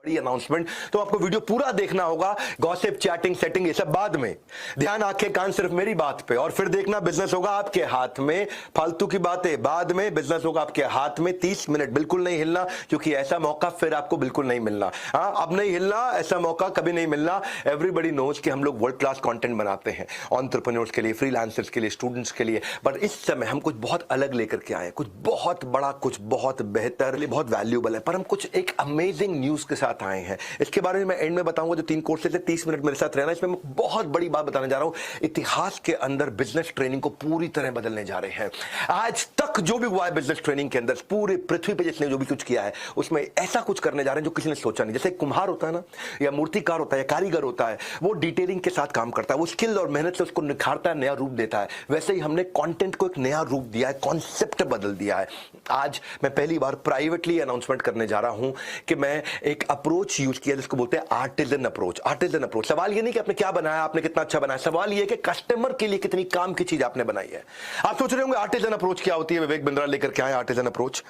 बड़ी अनाउंसमेंट, तो आपको वीडियो पूरा देखना होगा। गॉसिप, चैटिंग, सेटिंग ये सब बाद में, ध्यान आंखें कान सिर्फ मेरी बात पे, और फिर देखना बिजनेस होगा आपके हाथ में। फालतू की बातें बाद में, बिजनेस होगा आपके हाथ में। 30 मिनट बिल्कुल नहीं हिलना, क्योंकि ऐसा मौका फिर आपको बिल्कुल नहीं मिलना। हाँ, अब नहीं हिलना, ऐसा मौका कभी नहीं मिलना। एवरीबडी नोज कि हम लोग वर्ल्ड क्लास कंटेंट बनाते हैं एंटरप्रेन्योर्स के लिए, फ्रीलांसर्स के लिए, स्टूडेंट्स के लिए, पर इस समय हम कुछ बहुत अलग लेकर के आए, कुछ बहुत बड़ा, कुछ बहुत बेहतर, बहुत वैल्यूएबल है, पर हम कुछ एक अमेजिंग न्यूज के साथ आए हैं। इसके बारे में मैं एंड में बताऊंगा। जो 3 कोर्सेज है, 30 मिनट मेरे साथ रहना। इसमें मैं बहुत बड़ी बात बताने जा रहा हूं। इतिहास के अंदर बिजनेस ट्रेनिंग को पूरी तरह बदलने जा रहे हैं। आज तक जो भी हुआ है बिजनेस ट्रेनिंग के अंदर, पूरे पृथ्वी पे जिसने जो भी कुछ किया है, उसमें ऐसा कुछ करने जा रहे हैं जो किसी ने सोचा नहीं। जैसे कुम्हार होता है ना, या मूर्तिकार होता है, या कारीगर होता है, वो डिटेलिंग के साथ काम करता है, वो स्किल और मेहनत से उसको निखारता है, नया रूप देता है। वैसे ही हमने कंटेंट को एक नया रूप दिया है, कॉन्सेप्ट बदल दिया है। आज मैं पहली बार प्राइवेटली अनाउंसमेंट करने जा रहा हूं कि मैं एक अप्रोच यूज किया जिसको बोलते हैं आर्टिजन अप्रोच। आर्टिजन अप्रोच, सवाल ये नहीं कि आपने क्या बनाया, आपने कितना अच्छा बनाया, सवाल ये कि कस्टमर के लिए कितनी काम की चीज आपने बनाई है। आप सोच रहे होंगे आर्टिजन अप्रोच क्या होती है, विवेक बिंद्रा लेकर के आए आर्टिजन अप्रोच।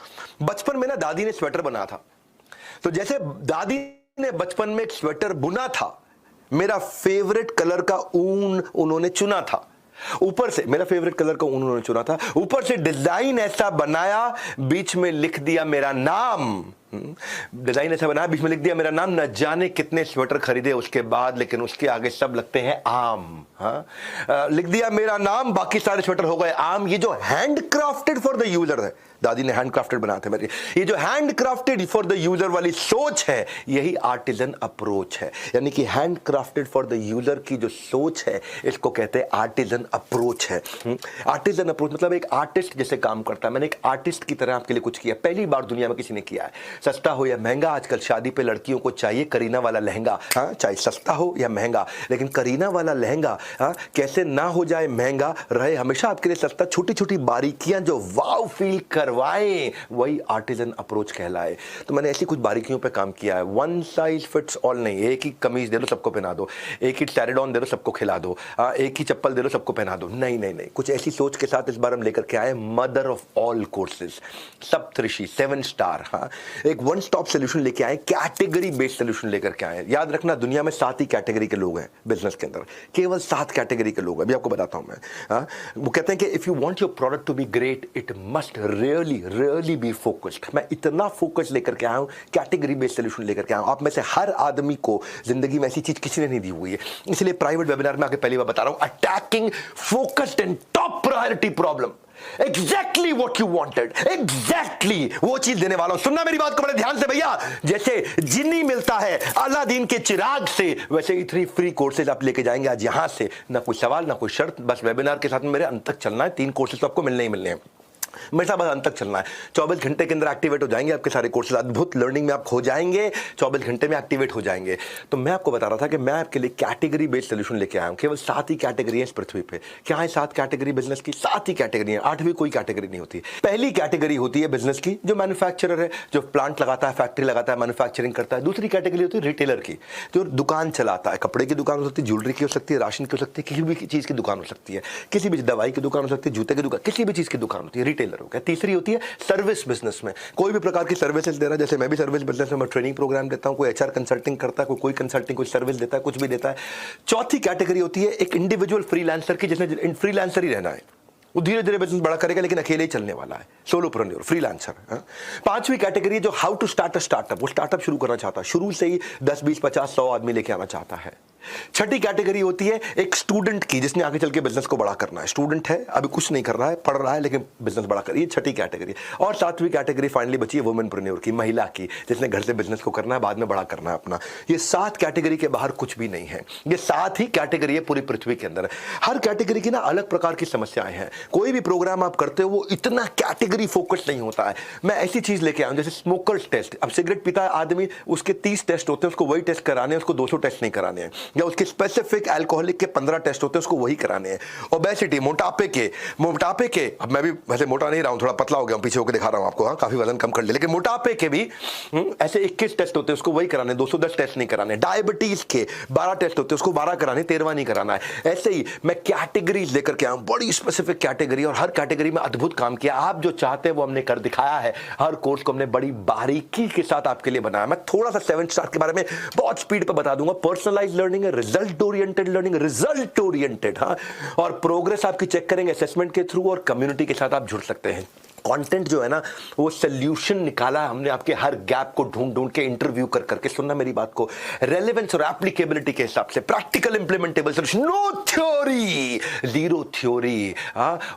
बचपन में ना दादी ने स्वेटर बनाया था, तो जैसे दादी ने बचपन में एक स्वेटर बुना था, मेरा फेवरेट कलर का ऊन उन्होंने चुना था। ऊपर से मेरा फेवरेट कलर का ऊन उन्होंने चुना था, ऊपर से डिजाइन ऐसा बनाया, बीच में लिख दिया मेरा नाम। डिजाइन ऐसा बनाया, बीच में लिख दिया मेरा नाम। न जाने कितने स्वेटर खरीदे उसके बाद, लेकिन उसके आगे सब लगते हैं आम। हाँ, लिख दिया मेरा नाम, बाकी सारे स्वेटर हो गए आम। ये जो hand crafted for the user है, दादी ने हैंड क्राफ्टेड बनाए थे मेरे, ये जो hand crafted for the user वाली सोच है, यही आर्टिजन अप्रोच है। यानी कि hand crafted for the user की जो सोच है, इसको कहते हैं आर्टिजन अप्रोच है। आर्टिजन अप्रोच मतलब एक आर्टिस्ट जैसे काम करता है। मैंने एक आर्टिस्ट की तरह आपके लिए कुछ किया, पहली बार दुनिया में किसी ने किया है। सस्ता हो या महंगा, आजकल शादी पे लड़कियों को चाहिए करीना वाला लहंगा। हाँ, चाहे सस्ता हो या महंगा, लेकिन करीना वाला लहंगा कैसे ना हो जाए महंगा, रहे हमेशा आपके लिए सस्ता। छोटी छोटी बारीकियां जो वाव फील करवाएं, वही आर्टिजन अप्रोच कहलाए। तो मैंने ऐसी कुछ बारीकियों पे काम किया है। वन साइज फिट्स ऑल नहीं, एक ही कमीज दे दो सबको पहना दो, एक ही सैरेडॉन दे दो सबको खिला दो, एक ही चप्पल दे दो सबको पहना दो। नहीं नहीं नहीं, कुछ ऐसी सोच के साथ इस बार हम लेकर के आए mother of all courses, Saptarishi, 7 star. हाँ, एक वन स्टॉप सोल्यूशन लेके आए, कैटेगरी बेस्ड सोल्यूशन लेकर के आए। याद रखना, दुनिया में 7 ही कैटेगरी के लोग हैं बिजनेस के अंदर, केवल 7 कैटेगरी के लोग हैं। अभी आपको बताता हूं मैं। हाँ, वो कहते हैं कि if you want your product to be great, it must really be focused. मैं इतना फोकस लेकर के आया हूं, कैटेगरी बेस्ड सोल्यूशन लेकर के आया हूं। आप में से हर आदमी को जिंदगी में ऐसी चीज किसी ने नहीं दी हुई है, इसलिए प्राइवेट वेबिनार में आके पहली बार बता रहा हूं, attacking focused and top priority problem. Exactly what you wanted, exactly वो चीज देने वाला हूं। सुनना मेरी बात को बड़े ध्यान से भैया। जैसे जिन्नी मिलता है अलादीन के चिराग से, वैसे ही 3 फ्री कोर्सेज आप लेके जाएंगे आज यहां से। ना कोई सवाल, ना कोई शर्त, बस वेबिनार के साथ में मेरे अंत तक चलना है। 3 कोर्सेज तो आपको मिलने ही मिलने हैं, मेरे साथ बस अंत तक चलना है। 24 घंटे के अंदर एक्टिवेट हो जाएंगे आपके सारे कोर्सेज। अद्भुत लर्निंग में आप खो जाएंगे, 24 घंटे में एक्टिवेट हो जाएंगे। तो मैं आपको बता रहा था कि मैं आपके लिए कैटेगरी बेस्ड सोल्यूशन लेके आया हूं। केवल 7 ही कैटेगरी है इस पृथ्वी पे। क्या है 7 कैटेगरी बिजनेस की? 7 ही कैटेगरी है, 8वीं कोई कैटेगरी नहीं होती। पहली कैटेगरी होती है बिजनेस की, जो मैन्युफैक्चरर है, जो प्लांट लगाता है, फैक्ट्री लगाता है, मैन्युफैक्चरिंग करता है। दूसरी कैटेगरी होती है रिटेलर की, जो दुकान चलाता है। कपड़े की दुकान हो सकती है, ज्वेलरी की हो सकती है, राशन की हो सकती है, किसी भी चीज की दुकान हो सकती है, किसी भी दवाई की दुकान हो सकती है, जूते की दुकान, किसी भी चीज की दुकान होती है, रिटेलर हो गया। तीसरी होती है सर्विस बिजनेस में, कोई भी प्रकार की सर्विसेज दे रहा है। जैसे मैं भी सर्विस बिजनेस में ट्रेनिंग प्रोग्राम देता हूं, कोई एचआर कंसल्टिंग करता है, कोई कंसल्टिंग, कोई सर्विस देता है, कुछ भी देता है। चौथी कैटेगरी होती है एक इंडिविजुअल फ्रीलांसर की, जिसने फ्रीलांसर ही रहना है। वो धीरे धीरे बिजनेस बड़ा करेगा, लेकिन अकेले ही चलने वाला है, सोलोप्रेन्योर, फ्रीलांसर। 5वीं कैटेगरी जो how to start a startup, वो स्टार्टअप शुरू करना चाहता है, शुरू से ही 10, 20, 50, 100 आदमी लेके आना चाहता है। 6ठी कैटेगरी होती है एक स्टूडेंट की, जिसने आगे चल के बिजनेस को बड़ा करना है। स्टूडेंट है, अभी कुछ नहीं कर रहा है, पढ़ रहा है, लेकिन बिजनेस बड़ा कर, ये 6ठी कैटेगरी। और 7वीं कैटेगरी फाइनली बची है वुमेनप्रेन्योर की, महिला की, जिसने घर से बिजनेस को करना है, बाद में बड़ा करना है अपना। ये 7 कैटेगरी के बाहर कुछ भी नहीं है, ये 7 ही कैटेगरी है पूरी पृथ्वी के अंदर। हर कैटेगरी की ना अलग प्रकार की समस्याएं हैं। कोई भी प्रोग्राम आप करते हो वो इतना कैटेगरी फोकस नहीं होता है। मैं ऐसी चीज लेके आया हूं जैसे स्मोकर्स टेस्ट। अब सिगरेट पीता है आदमी, उसके 30 टेस्ट होते हैं, उसको वही टेस्ट कराने हैं, उसको 200 टेस्ट नहीं कराने हैं। या उसके स्पेसिफिक अल्कोहलिक के 15 टेस्ट होते हैं, उसको वही कराने हैं। ओबेसिटी, मोटापे के, अब मैं भी वैसे मोटा नहीं रहा हूं, थोड़ा पतला हो गया हूं, पीछे होकर दिखा रहा हूं आपको, हाँ काफी वजन कम कर लिया, लेकिन मोटापे के भी ऐसे 21 टेस्ट होते हैं, उसको वही कराने, 210 टेस्ट नहीं कराने। डायबिटीज के 12 टेस्ट होते हैं, उसको 12 कराने, 13वां नहीं कराना है। ऐसे ही मैं कैटेगरीज लेकर के आया हूं, बड़ी स्पेसिफिक कैटेगरी, और हर कैटेगरी में अद्भुत काम किया। आप जो चाहते हैं वो हमने कर दिखाया है। हर कोर्स को हमने बड़ी बारीकी के साथ आपके लिए बनाया। मैं थोड़ा सा 7 स्टार के बारे में बहुत स्पीड पे बता दूंगा। पर्सनलाइज लर्निंग है, result oriented learning, result oriented, हाँ, और प्रोग्रेस आपकी चेक करेंगे असेसमेंट के थ्रू, और कम्युनिटी के साथ आप जुड़ सकते हैं। कंटेंट जो है ना, वो सोल्यूशन निकाला हमने आपके हर गैप को ढूंढ के, इंटरव्यू कर करके, सुनना मेरी बात को, रेलेवेंस और एप्लीकेबिलिटी के हिसाब से, practical implementable solution, no theory, zero theory,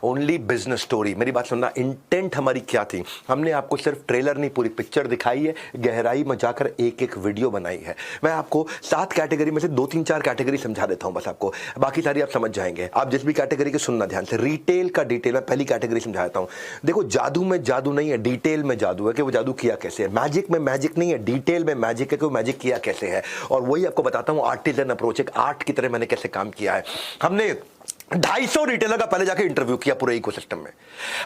only business story. मेरी बात सुनना, इंटेंट हमारी क्या थी, हमने आपको सिर्फ ट्रेलर नहीं, पूरी पिक्चर दिखाई है, गहराई में जाकर एक एक वीडियो बनाई है। मैं आपको 7 कैटेगरी में से 2-3-4 कैटेगरी समझा देता हूं बस आपको, बाकी सारी आप समझ जाएंगे। आप जिस भी कैटेगरी के सुनना ध्यान से। रिटेल का डिटेल में पहली कैटेगरी समझाता हूं। देखो, जादू में जादू नहीं है, डिटेल में जादू है कि वो जादू किया कैसे है। मैजिक में मैजिक नहीं है, डिटेल में मैजिक है कि वो मैजिक किया कैसे है। और वही आपको बताता हूं, आर्टिजन अप्रोच, एक आर्ट की तरह मैंने कैसे काम किया है। हमने 250 रिटेलर का पहले जाकर इंटरव्यू किया पूरे इकोसिस्टम में।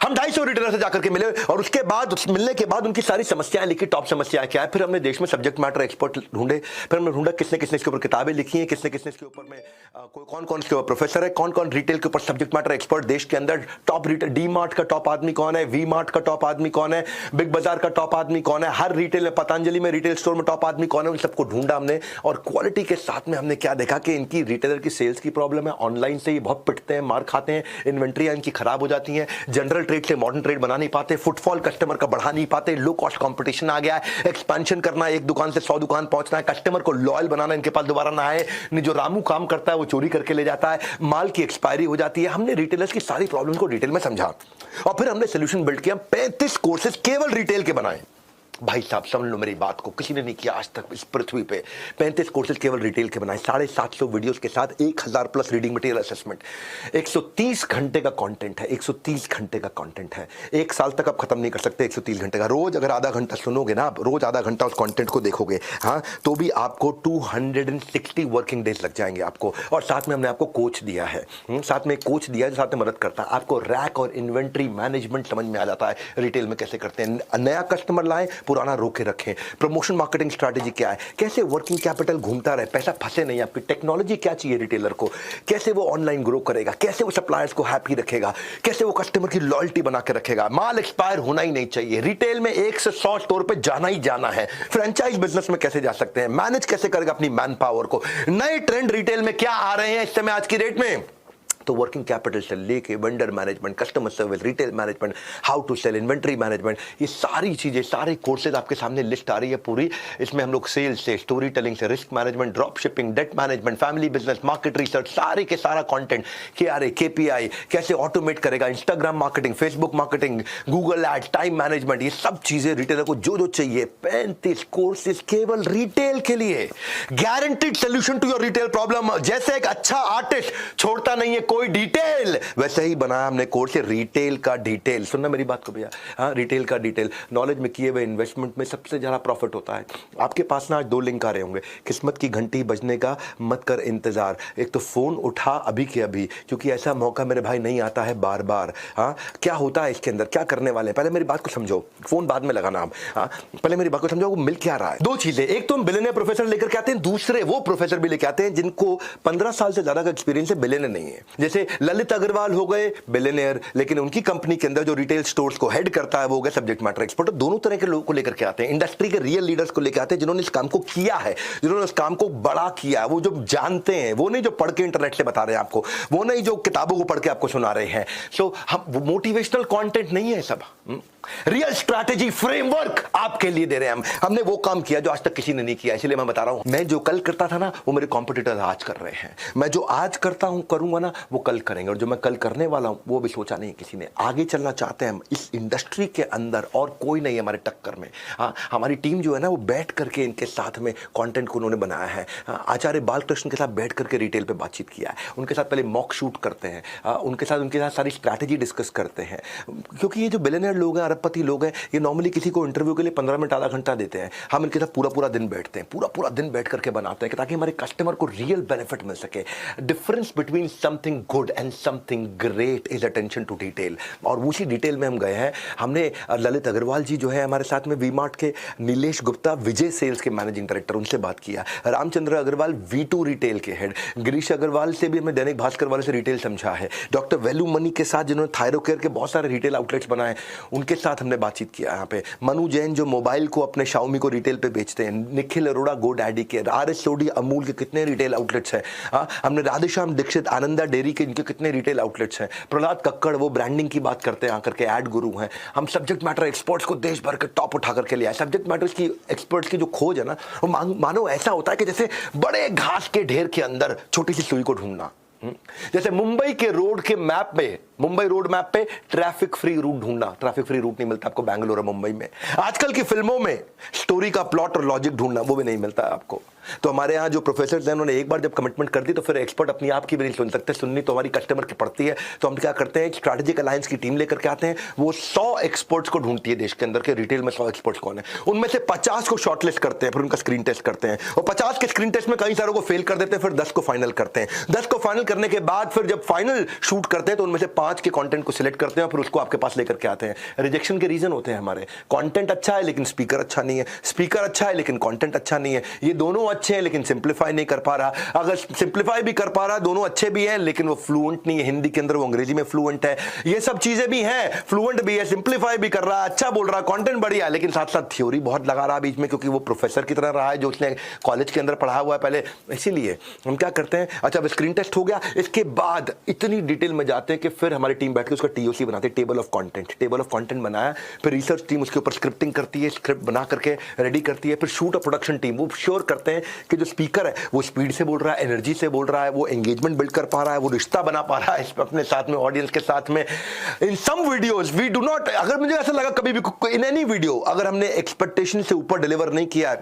हम 250 रिटेलर से जाकर के मिले, और उसके बाद मिलने के बाद उनकी सारी समस्याएं लिखी, टॉप समस्याएं क्या है। फिर हमने देश में सब्जेक्ट मैटर एक्सपर्ट ढूंढे, फिर हमने ढूंढा किसने किसने इसके ऊपर किताबें लिखी हैं, किसने किसने इसके ऊपर में कौन कौन इसके ऊपर प्रोफेसर है, कौन कौन रिटेल के ऊपर सब्जेक्ट मैटर एक्सपर्ट देश के अंदर। टॉप रिटेल, डी मार्ट का टॉप आदमी कौन है, वी मार्ट का टॉप आदमी कौन है, बिग बाजार का टॉप आदमी कौन है, हर रिटेल में, पतंजलि में, रिटेल स्टोर में टॉप आदमी कौन है, उन सबको ढूंढा हमने। और क्वालिटी के साथ में हमने क्या देखा कि इनकी रिटेलर की सेल्स की प्रॉब्लम है, ऑनलाइन से ये बहुत पिटते हैं, मार खाते हैं, इन्वेंट्री इनकी खराब हो जाती है, जनरल ट्रेड से मॉडर्न ट्रेड बना नहीं पाते, फुटफॉल कस्टमर का बढ़ा नहीं पाते, लो कॉस्ट कंपटीशन आ गया है, एक्सपेंशन करना है, एक दुकान से 100 दुकान पहुंचना है, कस्टमर को लॉयल बनाना, इनके पास दोबारा ना आए, जो रामू काम करता है वो चोरी करके ले जाता है, माल की एक्सपायरी हो जाती है। हमने रिटेलर्स की सारी प्रॉब्लम को डिटेल में समझा, और फिर हमने सोल्यूशन बिल्ड किया। 35 कोर्सेज केवल रिटेल के बनाए। भाई साहब समझ लो मेरी बात को, किसी ने नहीं किया आज तक इस पृथ्वी पे। 35 कोर्सेज केवल रिटेल के बनाए, 750 वीडियोस के साथ 1000 प्लस रीडिंग मटेरियल असेसमेंट, 130 घंटे का कंटेंट है, 130 घंटे का कंटेंट है। 1 साल तक आप खत्म नहीं कर सकते 130 घंटे का। रोज अगर आधा घंटा सुनोगे ना, आप रोज आधा घंटा उस कंटेंट को देखोगे, हाँ, तो भी आपको 260 वर्किंग डेज लग जाएंगे आपको। और साथ में हमने आपको कोच दिया है, साथ में कोच दिया है, साथ में मदद करता है आपको। रैक और इन्वेंट्री मैनेजमेंट समझ में आ जाता है, रिटेल में कैसे करते हैं, नया कस्टमर लाएं, पुराना रोके रखें, प्रमोशन मार्केटिंग स्ट्रैटेजी क्या है, कैसे वर्किंग कैपिटल घूमता रहे, पैसा फंसे नहीं, आपकी टेक्नोलॉजी क्या चाहिए रिटेलर को, कैसे वो ऑनलाइन ग्रो करेगा, कैसे वो सप्लायर्स को हैप्पी रखेगा, कैसे वो कस्टमर की लॉयल्टी बना के रखेगा। माल एक्सपायर होना ही नहीं चाहिए। रिटेल में 1 से 100 स्टोर पे जाना ही जाना है। फ्रेंचाइज बिजनेस में कैसे जा सकते हैं, मैनेज कैसे करेगा अपनी मैन पावर को, नए ट्रेंड रिटेल में क्या आ रहे हैं इस समय आज की डेट में, तो वर्किंग कैपिटल से लेके vendor management, customer service, retail management, how to sell, inventory management, ये सारी चीजें, सारे कोर्सेज आपके सामने लिस्ट आ रही है पूरी। इसमें हम लोग सेल्स से, स्टोरी टेलिंग से, risk management, drop shipping, debt management, family business, market research, सारे के सारा कंटेंट, KRA, KPI कैसे ऑटोमेट करेगा, Instagram marketing, Facebook marketing, Google ads, time management, ये सब चीजें रिटेलर को जो जो चाहिए। 35 कोर्सेज केवल रिटेल के लिए, guaranteed solution to your retail problem. जैसे एक अच्छा आर्टिस्ट छोड़ता नहीं है कोई डिटेल, वैसे ही बनाया हमने कोर्स है रिटेल का डिटेल। सुनना मेरी बात को भैया, हाँ, रिटेल का डिटेल। नॉलेज में किए हुए इन्वेस्टमेंट में सबसे ज्यादा प्रॉफिट होता है। आपके पास ना आज 2 लिंक आ रहे होंगे, किस्मत की घंटी बजने का मत कर इंतजार। एक तो फोन उठा अभी के अभी, क्योंकि ऐसा मौका मेरे भाई नहीं आता है बार बार। हाँ, क्या होता है इसके अंदर, क्या करने वाले हैं, पहले मेरी बात को समझो, फोन बाद में लगाना आप। हाँ, पहले मेरी बात को समझो, वो मिल क्या रहा है। 2 चीजें, एक तो हम बिलियनियर प्रोफेसर लेकर के आते हैं, दूसरे वो प्रोफेसर भी लेके आते हैं जिनको 15 साल से ज्यादा का एक्सपीरियंस है, बिलियनियर नहीं है। जैसे ललित अग्रवाल हो गए बिलियनियर, लेकिन उनकी कंपनी के अंदर जो रिटेल स्टोर्स को हेड करता है वो हो गया सब्जेक्ट मैटर एक्सपर्ट। दोनों तरह के लोगों को लेकर के आते हैं, इंडस्ट्री के रियल लीडर्स को लेकर आते हैं जिन्होंने इस काम को किया है, जिन्होंने इस काम को बड़ा किया है, वो जो जानते हैं, वो नहीं जो पढ़ के इंटरनेट से बता रहे हैं आपको, वो नहीं जो किताबों को पढ़ के आपको सुना रहे हैं। सो हम मोटिवेशनल कंटेंट नहीं है सब, रियल स्ट्रैटेजी फ्रेमवर्क आपके लिए दे रहे हैं हम। हमने वो काम किया जो आज तक किसी ने नहीं किया, इसलिए मैं बता रहा हूं, मैं जो कल करता था ना वो मेरे कॉम्पिटिटर आज कर रहे हैं, मैं जो आज करता हूं करूंगा ना वो कल करेंगे, और जो मैं कल करने वाला हूं वो भी सोचा नहीं किसी ने। आगे चलना चाहते हैं हम इस इंडस्ट्री के अंदर, और कोई नहीं है हमारे टक्कर में। हाँ, हमारी टीम जो है ना वो बैठ करके इनके साथ में कंटेंट को उन्होंने बनाया है। आचार्य बालकृष्ण के साथ बैठ करके रिटेल पे बातचीत किया है, उनके साथ पहले मॉक शूट करते हैं, उनके साथ सारी स्ट्रैटेजी डिस्कस करते हैं। क्योंकि ये जो बिलियनियर लोग हैं, अरबपति लोग हैं, ये नॉर्मली किसी को इंटरव्यू के लिए 15 मिनट आधा घंटा देते हैं। हम इनके साथ पूरा दिन बैठते हैं, पूरा दिन बैठ करके बनाते हैं ताकि हमारे कस्टमर को रियल बेनिफिट मिल सके। Difference between something good and something great is attention to detail. और उसी डिटेल में हम गए हैं। हमने ललित अग्रवाल जी जो है हमारे साथ में, वी मार्ट के नीलेश गुप्ता विजय सेल्स के मैनेजिंग डायरेक्टर, उनसे बात किया। रामचंद्र अग्रवाल V2 रिटेल के हेड, गिरीश अग्रवाल से भी हमें दैनिक भास्कर वाले से रिटेल समझा है। डॉक्टर वेलू मनी के साथ जिन्होंने थायरोकेयर के बहुत सारे रिटेल आउटलेट्स बनाए, उनके साथ हमने बातचीत किया। यहाँ पे मनु जैन जो मोबाइल को अपने शाओमी को रिटेल पे बेचते हैं, निखिल अरोड़ा गो डैडी के, RS सोडी अमूल के कितने रिटेल आउटलेट्स हैं। हमने राधेश्याम दीक्षित आनंदा डेयरी के, इनके कितने रिटेल आउटलेट्स हैं। प्रहलाद कक्कड़ वो ब्रांडिंग की बात करते हैं आकर के, एड गुरु हैं। हम सब्जेक्ट मैटर एक्सपर्ट्स को देश भर के टॉप उठा करके लिया। सब्जेक्ट मैटर की एक्सपर्ट्स की जो खोज है ना, वो मानो ऐसा होता है कि जैसे बड़े घास के ढेर के अंदर छोटी सी सुई को ढूंढना। जैसे मुंबई के रोड के मैप पे, मुंबई रोड मैप पे ट्रैफिक फ्री रूट ढूंढना। ट्रैफिक फ्री रूट नहीं मिलता आपको बैंगलोर और मुंबई में। आजकल की फिल्मों में स्टोरी का प्लॉट और लॉजिक ढूंढना, वो भी नहीं मिलता आपको। तो हमारे यहाँ जो प्रोफेसर हैं, उन्होंने एक बार जब कमिटमेंट कर दी तो फिर एक्सपर्ट अपनी आप की भी नहीं सुन सकते, सुननी तो हमारी कस्टमर की पड़ती है। तो हम क्या करते हैं, स्ट्रैटेजिक अलायंस की टीम लेकर के आते हैं। वो 100 एक्सपर्ट्स को ढूंढती है देश के अंदर के, रिटेल में 100 एक्सपर्ट्स कौन है, उनमें से 50 को शॉर्टलिस्ट करते हैं, फिर उनका स्क्रीन टेस्ट करते हैं। और 50 के स्क्रीन टेस्ट में कई सारों को फेल कर देते हैं, फिर 10 को फाइनल करते हैं। 10 को फाइनल करने के बाद फिर जब फाइनल शूट करते हैं तो उनमें से 5 के कंटेंट को सिलेक्ट करते हैं और फिर उसको आपके पास लेकर के आते हैं। रिजेक्शन के रीजन होते हैं हमारे, कंटेंट अच्छा है लेकिन स्पीकर अच्छा नहीं है, स्पीकर अच्छा है लेकिन कंटेंट अच्छा नहीं है, ये दोनों अच्छे हैं लेकिन सिंप्लीफाई नहीं कर पा रहा। अगर सिंप्लीफाई भी कर पा रहा, दोनों अच्छे भी हैं लेकिन वो फ्लुएंट नहीं है हिंदी के अंदर, वो अंग्रेजी में फ्लुएंट है। ये सब चीजें भी हैं, फ्लुएंट भी है, सिंप्लीफाई भी कर रहा है, अच्छा बोल रहा है, कंटेंट बढ़िया है, लेकिन साथ साथ थ्योरी बहुत लगा रहा है बीच में, क्योंकि वो प्रोफेसर की तरह रहा है जो उसने कॉलेज के अंदर पढ़ा हुआ है पहले। इसीलिए हम क्या करते हैं, अच्छा अब स्क्रीन टेस्ट हो गया, इसके बाद इतनी डिटेल में जाते हैं कि फिर हमारी टीम बैठ के उसका TOC बनाते हैं, table of content. Table of content बनाया, फिर रिसर्च टीम उसके ऊपर स्क्रिप्टिंग करती है, स्क्रिप्ट बना करके रेडी करती है। फिर शूट और प्रोडक्शन टीम वो श्योर करते हैं कि जो स्पीकर है वो स्पीड से बोल रहा है, एनर्जी से बोल रहा है, वो एंगेजमेंट बिल्ड कर पा रहा है, वो रिश्ता बना पा रहा है अपने साथ में, ऑडियंस के साथ में। In some videos we do not, अगर मुझे ऐसा लगा कभी भी इन एनी वीडियो अगर हमने एक्सपेक्टेशन से ऊपर डिलीवर नहीं किया,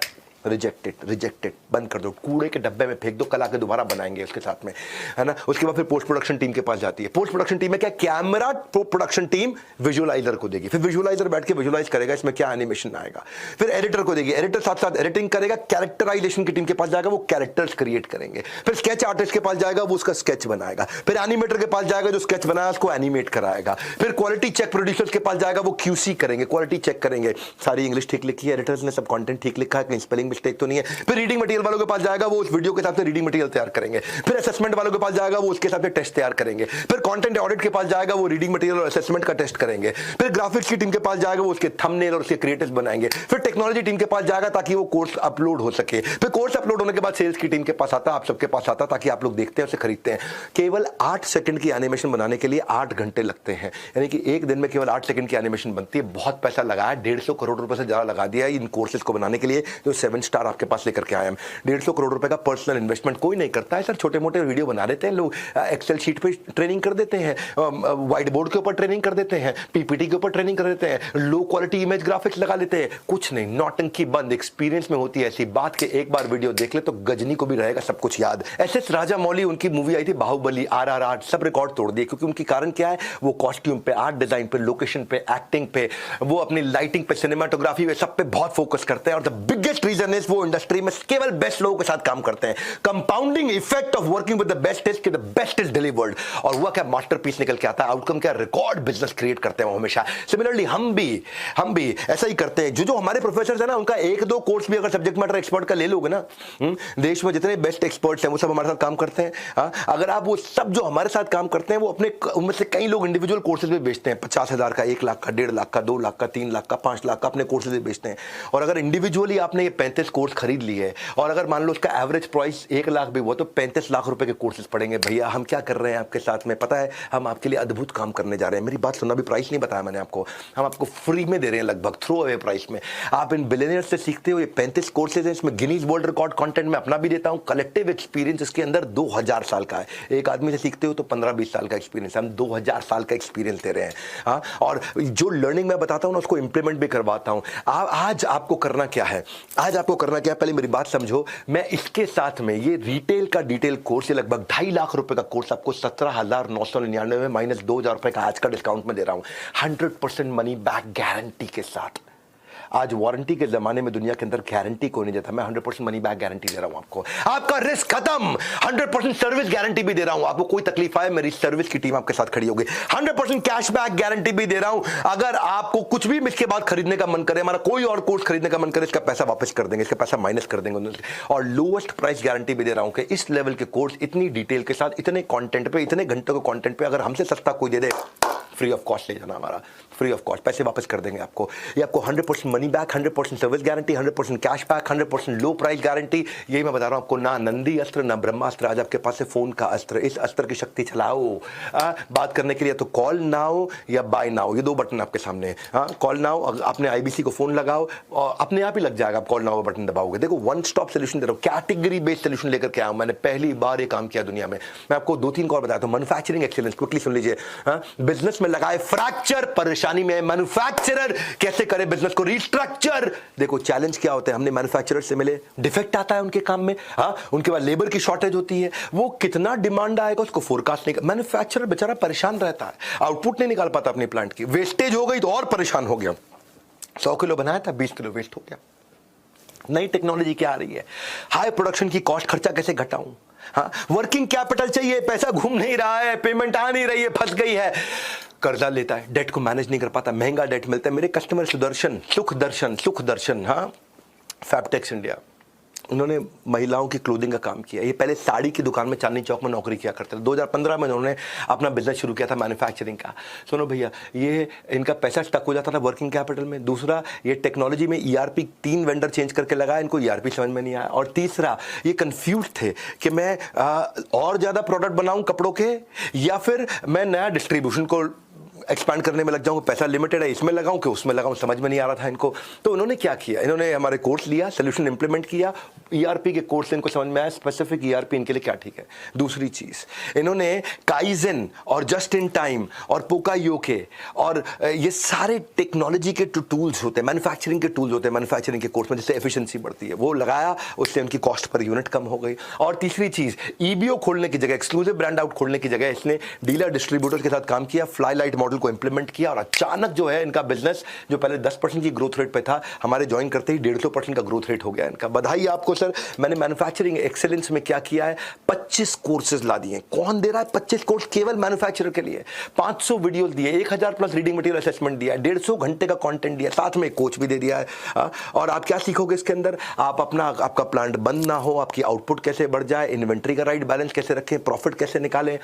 रिजेक्टेड, बंद कर दो, कूड़े के डब्बे में फेंक दो, कल आके दोबारा बनाएंगे उसके साथ में, है ना। उसके बाद फिर पोस्ट प्रोडक्शन टीम के पास जाती है। पोस्ट प्रोडक्शन टीम में क्या, कैमरा प्रोडक्शन टीम विजुअलाइजर को देगी, फिर विजुअलाइजर बैठ के विजुअलाइज करेगा इसमें क्या एनिमेशन आएगा। फिर एडिटर को देगी, एडिटर साथ साथ एडिटिंग करेगा। कैरेक्टराइजेशन की टीम के पास जाएगा, वो कैरेक्टर्स क्रिएट करेंगे। फिर स्केच आर्टिस्ट के पास जाएगा, वो उसका स्केच बनाएगा। फिर एनिमेटर के पास जाएगा, जो स्केच बनाया उसको एनिमेट कराएगा। फिर क्वालिटी चेक प्रोड्यूसर्स के पास जाएगा, वो QC करेंगे, क्वालिटी चेक करेंगे, सारी इंग्लिश ठीक लिखी है एडिटर्स ने, सब कंटेंट ठीक लिखा है, कहीं स्पेलिंग मिस्टेक तो नहीं है। फिर रीडिंग मटेरियल वालों के पास जाएगा, वो उस वीडियो के हिसाब से रीडिंग मटेरियल तैयार करेंगे। फिर असेसमेंट वालों के पास जाएगा, वो उसके हिसाब से टेस्ट तैयार करेंगे। फिर कंटेंट ऑडिट के पास जाएगा, वो रीडिंग मटेरियल और असेसमेंट का टेस्ट करेंगे। फिर ग्राफिक्स की टीम के पास जाएगा, वो उसके थंबनेल और उसके क्रिएटिव्स बनाएंगे। फिर टेक्नोलॉजी टीम के पास जाएगा ताकि वो कोर्स अपलोड हो सके। फिर कोर्स अपलोड होने के बाद सेल्स की टीम के पास आता, आप सबके पास आता, ताकि आप लोग देखते हैं उसे खरीदते हैं। केवल 8 सेकंड की एनिमेशन बनाने के लिए 8 घंटे लगते हैं, यानी कि एक दिन में केवल 8 सेकंड की एनिमेशन बनती है। बहुत पैसा लगाया, 150 करोड़ रुपए से ज्यादा लगा दिया इन कोर्सेज को बनाने के लिए, जो 7 स्टार आपके पास लेकर के आए हम। 150 करोड़ रुपए का पर्सनल इन्वेस्टमेंट कोई नहीं करता है सर। छोटे मोटे वीडियो बना देते हैं लोग, एक्सेल शीट पे ट्रेनिंग कर देते हैं, व्हाइट बोर्ड के ऊपर ट्रेनिंग कर देते हैं, PPT के ऊपर ट्रेनिंग कर देते हैं, लो क्वालिटी इमेज ग्राफिक्स लगा लेते हैं। कुछ नहीं, नौटंकी बंद। एक्सपीरियंस में होती है ऐसी बात कि एक बार वीडियो देख ले तो गजनी को भी रहेगा सब कुछ याद। SS राजामौली, उनकी मूवी आई थी बाहुबली, RRR, सब रिकॉर्ड तोड़ दिए, क्योंकि उनकी कारण क्या है, वो कॉस्ट्यूम पे, आर्ट डिजाइन पे, लोकेशन पे, एक्टिंग पे, वो अपनी लाइटिंग पे, सिनेमाटोग्राफी पे, सब पे बहुत फोकस करते हैं। और द बिगेस्ट रीजन इज वो इंडस्ट्री में केवल बेस्ट लोगों के साथ काम करते हैं। Compounding effect of working with the best is कि द बेस्ट इज डिलीवर्ड, और वो क्या मास्टरपीस निकल के आता है, आउटकम क्या, रिकॉर्ड बिजनेस क्रिएट करते हैं वो हमेशा। सिमिलरली हम भी ऐसा ही करते हैं। जो हमारे प्रोफेसर है ना, उनका 1-2 कोर्स भी अगर सब्जेक्ट मैटर एक्सपर्ट का ले लोगे ना, देश में जितने बेस्ट एक्सपर्ट्स हैं वो सब हमारे साथ काम करते हैं। अगर आप वो सब जो हमारे साथ काम करते हैं, वो अपने उनमें से कई लोग इंडिविजुअल कोर्सेज में बेचते हैं, 50,000 का, 1 लाख का, 1.5 लाख का, 2 लाख का, 3 लाख का, 5 लाख का अपने कोर्सेज में बेचते हैं। और अगर इंडिविजुअली आपने ये 35 कोर्स खरीद लिए और अगर मान लो उसका एवरेज प्राइस 1 लाख भी हुआ तो 35 लाख रुपए के कोर्सेज पड़ेंगे। भैया हम क्या कर रहे हैं आपके साथ में, पता है हम आपके लिए अद्भुत काम करने जा रहे हैं। मेरी बात सुनना, भी प्राइस नहीं बताया मैंने आपको, हम आपको फ्री में दे रहे हैं, लगभग थ्रो अवे प्राइस में। आप इन बिलियनियर से सीखते हो। ये 35 कोर्सेज हैं, इसमें गिनीज वर्ल्ड रिकॉर्ड कंटेंट में अपना भी देता हूं, कलेक्टिव एक्सपीरियंस इसके अंदर 2000 साल का है। एक आदमी से सीखते हो तो 15-20 साल का एक्सपीरियंस, हम 2000 साल का एक्सपीरियंस दे रहे हैं। हाँ, और जो लर्निंग मैं बताता हूं ना उसको इंप्लीमेंट भी करवाता हूं। आज आपको करना क्या है, आज आपको करना क्या है, पहले मेरी बात समझो। मैं इसके साथ में ये रिटेल का डिटेल कोर्स, ये लगभग 2.5 लाख रुपए का कोर्स आपको 17,999 में माइनस 2,000 रुपए का आज का डिस्काउंट में दे रहा हूं, 100% मनी बैक गारंटी के साथ। आज वारंटी के जमाने में दुनिया के अंदर गारंटी कोई नहीं देता, मैं 100% मनी बैक गारंटी दे रहा हूं आपको। आपका रिस्क खत्म, 100% सर्विस गारंटी भी दे रहा हूं। आपको कोई तकलीफ आए मेरी सर्विस की टीम आपके साथ खड़ी होगी। 100% कैश बैक गारंटी भी दे रहा हूं। अगर आपको कुछ भी इसके बाद खरीदने का मन करे, हमारा कोई और कोर्स खरीदने का मन करे, इसका पैसा वापस कर देंगे, इसका पैसा माइनस कर देंगे। और लोएस्ट प्राइस गारंटी भी दे रहा हूं कि इस लेवल के कोर्स इतनी डिटेल के साथ, इतने कंटेंट पे, इतने घंटों के कंटेंट पे अगर हमसे सस्ता कोई दे दे, फ्री ऑफ कॉस्ट ले जाना, हमारा फ्री ऑफ कॉस्ट, पैसे वापस कर देंगे आपको। ये आपको 100% money back, 100% service guarantee, 100% cash back, 100% लो प्राइस गारंटी। यही मैं बता रहा हूं आपको, ना नंदी अस्त्र ना ब्रह्मास्त्र, आज आपके पास है फोन का अस्त्र। इस अस्त्र की शक्ति चलाओ। बात करने के लिए तो कॉल नाउ या बाय नाउ, ये 2 बटन आपके सामने। कॉल नाउ, अपने आईबीसी को फोन लगाओ और अपने आप ही लग जाएगा। आप कॉल नाउ बटन दबाओगे, देखो वन स्टॉप सोल्यूशन दे रहा हूं, कैटेगरी बेस्ड सोल्यूशन लेकर के आया हूं। मैंने पहली बार ये काम किया दुनिया में। मैं आपको 2-3 और बताया था। मैन्युफैक्चरिंग एक्सीलेंस, क्विकली सुन लीजिए। बिजनेस में लगाए फ्रैक्चर, परेशानी में मैन्युफैक्चरर कैसे करे बिजनेस को रीस्ट्रक्चर। देखो चैलेंज क्या होते हैं, हमने मैन्युफैक्चरर से मिले, डिफेक्ट आता है उनके काम में, उनके बाद लेबर की शॉर्टेज होती है, वो कितना डिमांड आएगा उसको फोरकास्ट नहीं। मैन्युफैक्चरर बेचारा परेशान रहता है, आउटपुट नहीं निकाल पाता अपने प्लांट की, वेस्टेज हो गई तो और परेशान हो गया। 100 किलो बनाया था, 20 किलो वेस्ट हो गया। नई टेक्नोलॉजी क्या आ रही है, हाई प्रोडक्शन की कॉस्ट, खर्चा कैसे घटाऊं। वर्किंग कैपिटल चाहिए, पैसा घूम नहीं रहा है, पेमेंट आ नहीं रही है, फंस गई है, कर्जा लेता है, डेट को मैनेज नहीं कर पाता, महंगा डेट मिलता है। मेरे कस्टमर सुख दर्शन फैब्टेक्स इंडिया, उन्होंने महिलाओं की क्लोथिंग का काम किया। ये पहले साड़ी की दुकान में चांदनी चौक में नौकरी किया करते थे। 2015 में उन्होंने अपना बिजनेस शुरू किया था मैन्युफैक्चरिंग का। सुनो भैया, ये इनका पैसा स्टक हो जाता था वर्किंग कैपिटल में। दूसरा, ये टेक्नोलॉजी में ईआरपी 3 वेंडर चेंज करके लगाया, इनको ईआरपी समझ में नहीं आया। और तीसरा, ये कंफ्यूज थे कि मैं और ज़्यादा प्रोडक्ट बनाऊँ कपड़ों के, या फिर मैं नया डिस्ट्रीब्यूशन को एक्सपांड करने में लग जाऊं, पैसा लिमिटेड है, इसमें लगाऊं कि उसमें लगाऊं, समझ में नहीं आ रहा था इनको। तो उन्होंने क्या किया, इन्होंने हमारे कोर्स लिया, सोल्यूशन इंप्लीमेंट किया, ईआरपी के कोर्स से इनको समझ में आया स्पेसिफिक ईआरपी इनके लिए क्या ठीक है। दूसरी चीज, इन्होंने काइजन और जस्ट इन टाइम और पोकायोके और ये सारे टेक्नोलॉजी के टूल्स होते हैं, मैन्युफैक्चरिंग के टूल्स होते हैं मैन्युफैक्चरिंग के कोर्स में, जिससे एफिशिएंसी बढ़ती है, वो लगाया, उससे उनकी कॉस्ट पर यूनिट कम हो गई। और तीसरी चीज, ईबीओ खोलने की जगह, एक्सक्लूसिव ब्रांड आउट खोलने की जगह, इसने डीलर डिस्ट्रीब्यूटर के साथ काम किया, फ्लाई लाइट मॉडल को इंप्लीमेंट किया, और अचानक जो है इनका बिजनेस जो पहले 10% की ग्रोथ रेट पे था, हमारे ज्वाइन करते ही 150% का ग्रोथ रेट हो गया इनका। बधाई आपको सर। मैंने मैन्युफैक्चरिंग एक्सेलेंस में क्या किया है, 25 कोर्सेज ला दिए। कौन दे रहा है 25 कोर्स केवल मैन्युफैक्चरर के लिए? 500 वीडियोस दिए, 1000 प्लस रीडिंग मटेरियल असेसमेंट दिया, 150 घंटे का कंटेंट दिया, साथ में कोच भी दे दिया है। और आप क्या सीखोगे इसके अंदर, आपका प्लांट बंद ना हो, आपकी आउटपुट कैसे बढ़ जाए, इन्वेंट्री का राइट बैलेंस कैसे रखें, प्रॉफिट कैसे निकालें,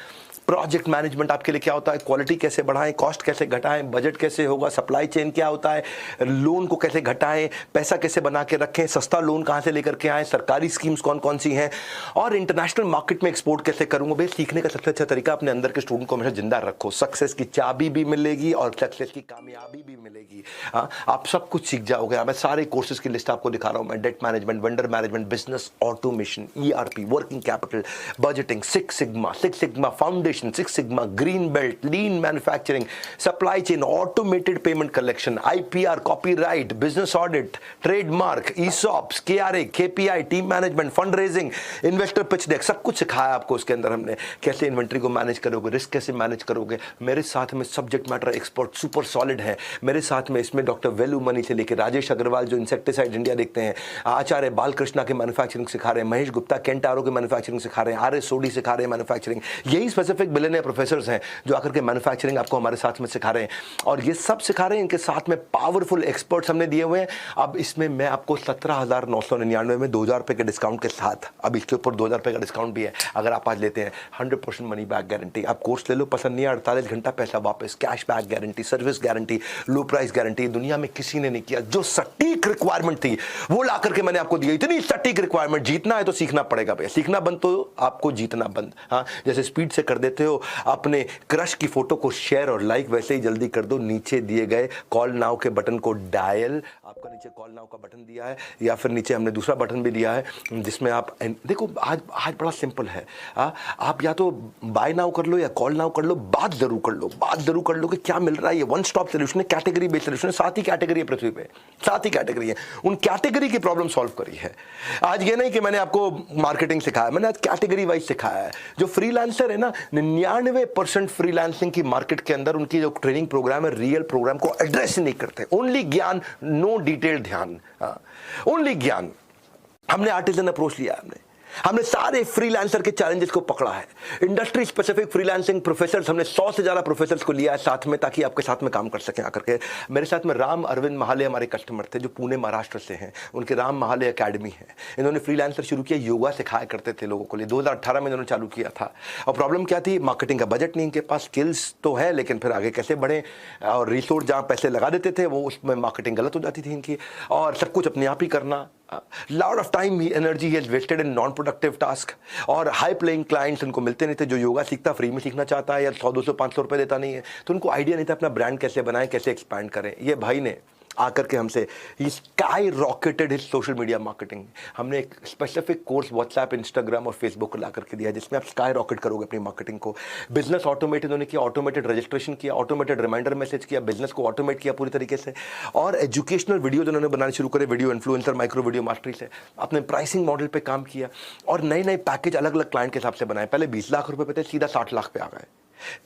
प्रोजेक्ट मैनेजमेंट आपके लिए क्या होता है, क्वालिटी कैसे बढ़ाएं, कॉस्ट कैसे घटाएं, बजट कैसे होगा, सप्लाई चेन क्या होता है, लोन को कैसे घटाएं, पैसा कैसे बना के रखें, सस्ता लोन कहां से लेकर के आए, सरकारी स्कीम्स कौन कौन सी हैं, और इंटरनेशनल मार्केट में एक्सपोर्ट कैसे करूंगा। भाई सीखने का सबसे अच्छा तरीका, अपने अंदर के स्टूडेंट को हमेशा जिंदा रखो, सक्सेस की चाबी भी मिलेगी और सक्सेस की कामयाबी भी मिलेगी। आप सब कुछ सीख जाओगे। मैं सारे कोर्सेज की लिस्ट आपको दिखा रहा हूं, मैं debt management, vendor management, business automation, ERP, working capital, budgeting, six sigma foundation, six sigma, green belt, लीन manufacturing, supply chain, automated payment collection, IPR, copyright, business audit, trademark, ESOPs, KRA, KPI, team management, fund raising, investor pitch deck, सब कुछ सिखाया आपको। इसके अंदर हमने कैसे inventory को manage करोगे, रिस्क कैसे मैनेज करोगे। मेरे साथ में subject matter expert super solid है मेरे साथ में। इसमें डॉक्टर वेलू मनी से लेकर राजेश अग्रवाल जो इंसेक्टिसाइड इंडिया देखते हैं, आचार्य बालकृष्णा के मैन्युफैक्चरिंग सिखा रहे हैं, महेश गुप्ता केंटारो के मैन्युफैक्चरिंग सिखा रहे हैं, आर एस सोडी सिखा रहे हैं मैन्युफैक्चरिंग। यही स्पेसिफिक बिलियनियर प्रोफेसर्स हैं जो आकर के मैन्युफैक्चरिंग आपको हमारे साथ में सिखा रहे हैं, और ये सब सिखा रहे हैं, इनके साथ में पावरफुल एक्सपर्ट्स हमने दिए हुए हैं। अब इसमें मैं आपको 17,999 में 2,000 रुपये के डिस्काउंट के साथ, अब इसके ऊपर 2,000 रुपये का डिस्काउंट भी है अगर आप आज लेते हैं। 100% मनी बैक गारंटी, आप कोर्स ले लो, पसंद नहीं है 48 घंटा पैसा वापस, cash back guarantee, service guarantee, लो प्राइस गारंटी। दुनिया में किसी ने नहीं किया। जो सटीक रिक्वायरमेंट थी वो ला करके मैंने आपको दी, इतनी सटीक रिक्वायरमेंट। जीतना है तो सीखना पड़ेगा भैया, सीखना बंद तो आपको जीतना बंद। हाँ, जैसे स्पीड से कर देते हो अपने क्रश की फोटो को शेयर और लाइक, वैसे ही जल्दी कर दो। नीचे दिए गए कॉल नाउ के बटन को डायल, आपका नीचे कॉल नाउ का बटन दिया है, या फिर नीचे हमने दूसरा बटन भी दिया है जिसमें आप देखो, आज बड़ा सिंपल है। आप या तो बाय नाउ कर लो या कॉल नाउ कर लो, बात जरूर कर लो, बात जरूर कर लो कि क्या मिल रहा है। ये वन स्टॉप सोल्यूशन है, कैटेगरी बेस्ड सोल्यूशन है। 7 ही कैटेगरी है पृथ्वी पे, 7 ही कैटेगरी है। उन कैटेगरी की प्रॉब्लम सॉल्व करी है। आज ये नहीं कि मैंने आपको मार्केटिंग सिखाया, मैंने आज कैटेगरी वाइज सिखाया है। जो फ्रीलांसर है ना, 99% फ्रीलांसिंग की मार्केट के अंदर उनकी जो ट्रेनिंग प्रोग्राम है, रियल प्रोग्राम को एड्रेस नहीं करते। ओनली ज्ञान, नो डिटेल ध्यान, ओनली ज्ञान। हमने आर्टिजन अप्रोच लिया, हमने सारे फ्रीलांसर के चैलेंजेस को पकड़ा है। इंडस्ट्री स्पेसिफिक फ्रीलांसिंग प्रोफेसर्स, हमने 100 से ज्यादा प्रोफेसर्स को लिया है साथ में, ताकि आपके साथ में काम कर सकें आकर के। मेरे साथ में राम अरविंद महाले हमारे कस्टमर थे, जो पुणे महाराष्ट्र से हैं। उनके राम महाले एकेडमी है। इन्होंने फ्रीलांसर शुरू किया, योगा सिखाया करते थे लोगों को लिए। 2018 में इन्होंने चालू किया था। और प्रॉब्लम क्या थी? मार्केटिंग का बजट नहीं, इनके पास स्किल्स तो है लेकिन फिर आगे कैसे बढ़े, और रिसोर्स जहाँ पैसे लगा देते थे वो उसमें मार्केटिंग गलत हो जाती थी इनकी, और सब कुछ अपने आप ही करना। लॉट ऑफ टाइम एनर्जी ही wasted in non productive task, और हाई प्लेइंग क्लाइंट्स उनको मिलते नहीं थे। जो योगा सीखता फ्री में सीखना चाहता है या 100, 200, 500 रुपए देता नहीं है, तो उनको आइडिया नहीं था अपना ब्रांड कैसे बनाएं, कैसे एक्सपैंड करें। ये भाई ने आकर के हमसे sky rocketed his social media marketing. हमने एक स्पेसिफिक कोर्स व्हाट्सएप, इंस्टाग्राम और फेसबुक को ला करके दिया, जिसमें आप स्काई रॉकेट करोगे अपनी मार्केटिंग को। बिजनेस ऑटोमेट इन्होंने किया, ऑटोमेटेड रजिस्ट्रेशन किया, ऑटोमेटेड रिमाइंडर मैसेज किया, बिजनेस को ऑटोमेट किया पूरी तरीके से। और एजुकेशनल वीडियो उन्होंने बनाने शुरू करे, video influencer, micro video mastery से। अपने प्राइसिंग मॉडल पर काम किया, और नए नए पैकेज अलग अलग क्लाइंट के हिसाब से बनाए। पहले 20 लाख रुपए पे थे, सीधा 60 लाख पे आ गए।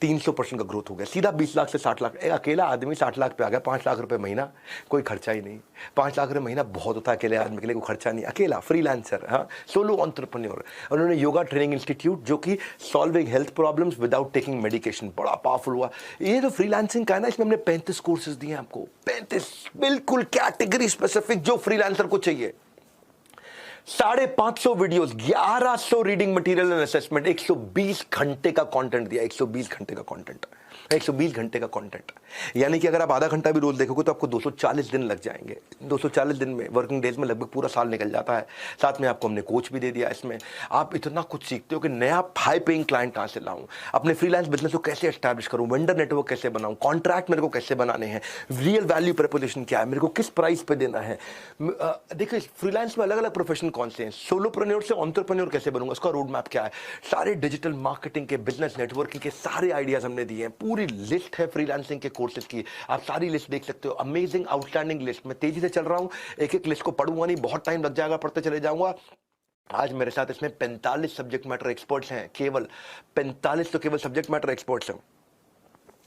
300% का ग्रोथ हो गया, सीधा 20 लाख से 60 लाख। एक अकेला आदमी 60 लाख पे आ गया। 5 लाख रुपए महीना, कोई खर्चा ही नहीं। 5 लाख रुपए महीना बहुत होता है अकेले आदमी के लिए, कोई खर्चा नहीं। अकेला फ्रीलांसर, हाँ, सोलो एंटरप्रेन्योर। उन्होंने योगा ट्रेनिंग इंस्टीट्यूट, जो कि solving health problems without taking medication, बड़ा पावरफुल हुआ। ये जो फ्रीलांसिंग का है ना, इसमें हमने 35 कोर्सेज दिए आपको, 35 बिल्कुल कैटेगरी स्पेसिफिक जो फ्रीलांसर को चाहिए। 550 videos, 1100 reading material and assessment, 120 घंटे का कंटेंट दिया। 120 घंटे का कंटेंट, 120 घंटे का कंटेंट। यानी कि अगर आप आधा घंटा भी रोज देखोगे तो आपको 240 दिन लग जाएंगे। 240 दिन में, वर्किंग डेज में लगभग पूरा साल निकल जाता है। साथ में आपको हमने कोच भी दे दिया। इसमें आप इतना कुछ सीखते हो कि नया हाई पेइंग क्लाइंट कहां से लाऊं, अपने फ्रीलांस बिजनेस को कैसे एस्टैब्लिश करूं, वेंडर नेटवर्क कैसे बनाऊं, कॉन्ट्रैक्ट मेरे को कैसे बनाने हैं, रियल वैल्यू प्रपोजिशन क्या है, मेरे को किस प्राइस पे देना है। देखिए फ्रीलांस में अलग अलग प्रोफेशन कौन से हैं, सोलोप्रेन्योर से एंटरप्रेन्योर कैसे बनूंगा, उसका रोड मैप क्या है, सारे डिजिटल मार्केटिंग के, बिजनेस नेटवर्किंग के सारे आइडियाज हमने दिए हैं। पूरी लिस्ट है फ्रीलांसिंग के कोर्सेज की, आप सारी लिस्ट देख सकते हो। Amazing outstanding list. मैं तेजी से चल रहा हूं, एक एक लिस्ट को पढ़ूंगा नहीं, बहुत टाइम लग जाएगा, पढ़ते चले जाऊंगा। आज मेरे साथ इसमें 45 सब्जेक्ट मैटर एक्सपर्ट्स हैं, केवल 45 तो केवल सब्जेक्ट मैटर एक्सपर्ट्स हैं।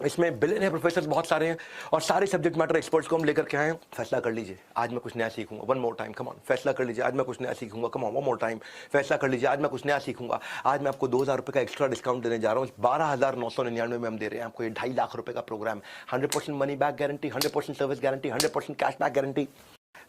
इसमें बिलियनियर प्रोफेसर बहुत सारे हैं, और सारे सब्जेक्ट मैटर एक्सपर्ट्स को हम लेकर के आए हैं। फैसला कर लीजिए, आज मैं कुछ नया सीखूंगा। One more time, come on. फैसला कर लीजिए, आज मैं कुछ नया सीखूंगा। Come on, one more time. फैसला कर लीजिए, आज मैं कुछ नया सीखूंगा। आज मैं आपको 2000 रुपये का एक्स्ट्रा डिस्काउंट देने जा रहा हूँ। 12,999 में हम दे रहे हैं आपको ये 2.5 लाख रुपए का programme. 100% money back guarantee, 100% service guarantee, 100% cash back guarantee,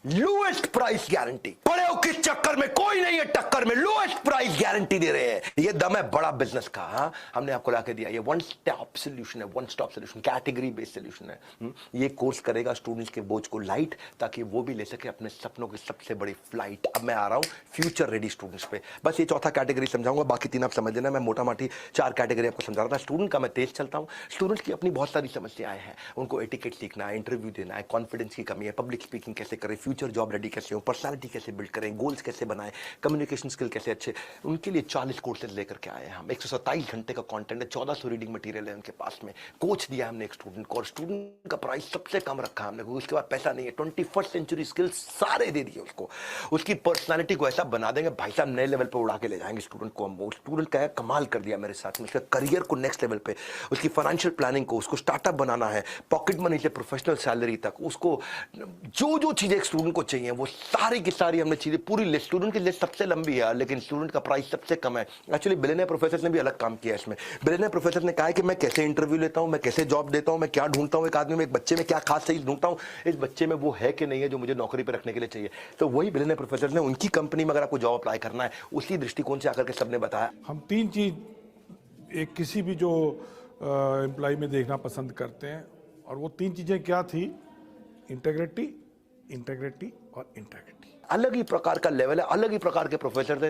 lowest price guarantee. पड़े हो किस चक्कर में, कोई नहीं है टक्कर में, लोएस्ट प्राइस गारंटी दे रहे हैं। ये दम है बड़ा बिजनेस का। हाँ, हमने आपको लाके दिया। ये वन स्टॉप सोल्यूशन है, one stop solution, category based solution है। ये कोर्स करेगा स्टूडेंट्स के बोझ को लाइट, ताकि वो भी ले सके अपने सपनों की सबसे बड़ी फ्लाइट। अब मैं आ रहा हूँ फ्यूचर रेडी स्टूडेंट्स पे। बस ये चौथा कैटेगरी समझाऊंगा, बाकी 3 आप समझ लेना। मैं मोटा माटी 4 कैटेगरी आपको समझा रहा था। स्टूडेंट का मैं तेज चलता हूँ। स्टूडेंट्स की अपनी बहुत सारी समस्याएं हैं, उनको एटिकेट सीखना है, इंटरव्यू देना है, कॉन्फिडेंस की कमी है, पब्लिक स्पीकिंग कैसे करें, फ्यूचर जॉब रेडी कैसे हो, पर्सनालिटी कैसे बिल्ड करें, गोल्स कैसे बनाएं, कम्युनिकेशन स्किल कैसे अच्छे। उनके लिए 40 कोर्सेज लेकर के आए हैं हम। 127 घंटे का कंटेंट है, 1400 रीडिंग मटेरियल है उनके पास में। कोच दिया हमने एक स्टूडेंट को, और स्टूडेंट का प्राइस सबसे कम रखा हमने, क्योंकि उसके बाद पैसा नहीं है। 21st सेंचुरी स्किल्स सारे दे दिए उसको। उसकी पर्सनालिटी को ऐसा बना देंगे भाई साहब, नए लेवल पर उड़ा के ले जाएंगे स्टूडेंट को हम। वो स्टूडेंट का कमाल कर दिया मेरे साथ में। उसका करियर को नेक्स्ट लेवल पे, उसकी फाइनेंशियल प्लानिंग को, उसको स्टार्टअप बनाना है, पॉकेट मनी से प्रोफेशनल सैलरी तक, उसको जो जो चीजें स्टूडेंट स्टूडेंट को चाहिए वो सारी की सारी हमने चीजें पूरी लिस्ट, स्टूडेंट की लिस्ट सबसे लंबी है लेकिन स्टूडेंट का प्राइस सबसे कम है। एक्चुअली बिलियनियर प्रोफेसर ने भी अलग काम किया इसमें। बिलियनियर प्रोफेसर ने कहा है कि मैं कैसे इंटरव्यू लेता हूं, मैं कैसे जॉब देता हूं, मैं क्या ढूंढता हूं एक आदमी में, एक बच्चे में क्या खास चीज ढूंढता हूं, इस बच्चे में वो है कि नहीं है जो मुझे नौकरी पर रखने के लिए चाहिए। तो वही बिलियनियर प्रोफेसर ने उनकी कंपनी में अगर आपको जॉब अप्लाई करना है उसी दृष्टिकोण से आकर के सबने बताया। हम तीन चीज एक किसी भी जो एम्प्लॉय में देखना पसंद करते हैं, और वो तीन चीजें क्या थी? इंटेग्रिटी, इंटेग्रिटी और इंटेग्रिटी। अलग ही प्रकार का लेवल है, अलग ही प्रकार के प्रोफेसर हैं